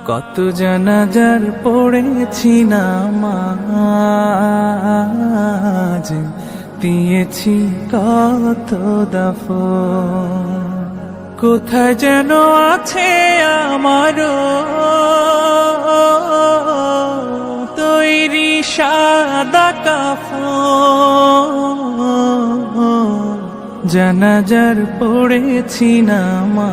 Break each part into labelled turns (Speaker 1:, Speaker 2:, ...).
Speaker 1: কত জানাজার পড়েছি নামাজ, দিয়েছি কত দাফন। কোথায় যেন আছে আমার তৈরি সাদা কাফন, জানাজার পড়েছি নামাজ,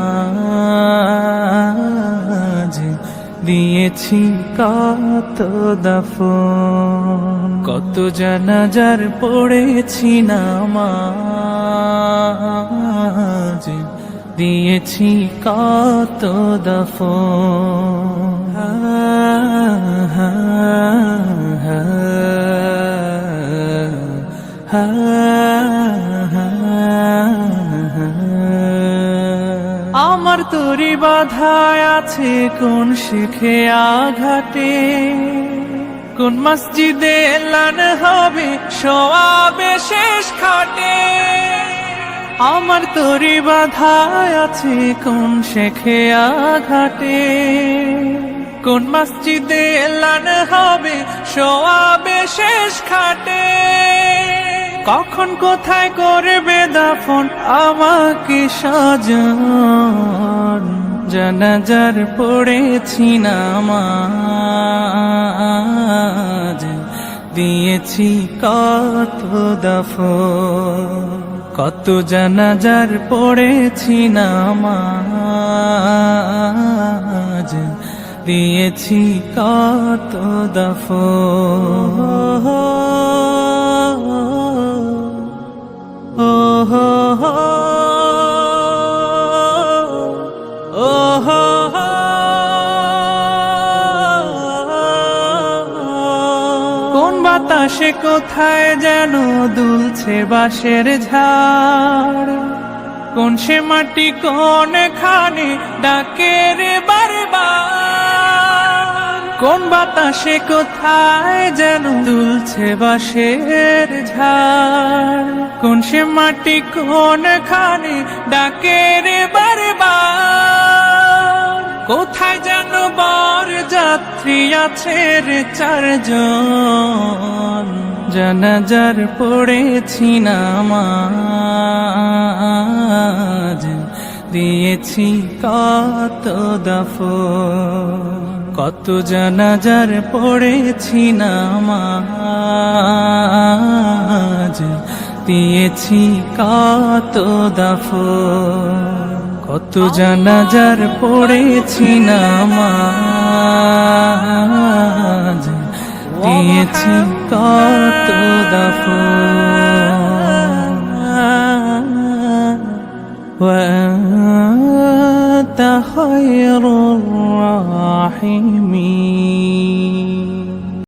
Speaker 1: দিয়েছি কত দাফন। কত জানাজার পড়েছি নামাজ, দিয়েছি কত দাফন। আমার তরি বাধায় আছে কোন শিখে আঘাটে, কোন মসজিদে এলান হবে সওয়াবে শেষ খাটে। আমার তরি বাধায় আছে কোন শেখে আঘাটে, কোন মসজিদে এলান হবে সওয়াবে শেষ খাটে। কখন কোথায় করবে দাফন আমাকে সাজান, জানাজার পড়েছি নামাজ, দিয়েছি কত দাফন। কত জানাজার পড়েছি নামাজ, দিয়েছি কত দাফন। কোন বাতাসে কোথায় যেন দুলছে বাঁশের ঝাড়, কোন সে মাটি কোন খানে ডাকে রে বারবার। কোন বাতাসে কোথায় যেন দুলছে বাঁশের ঝাড়, কোন সে মাটি কোন খানে ডাকে রে বারবার। কোথায় যেন বর যাত্রী আছে রে চারজন, জানাজার পড়েছি নামাজ, দিয়েছি কত দাফন। কত জানাজার পড়েছি নামাজ, দিয়েছি কত দাফন। কত জানাজার পড়েছি নামাজ, দিয়েছি কত দাফন। وأنت خير الراحمين।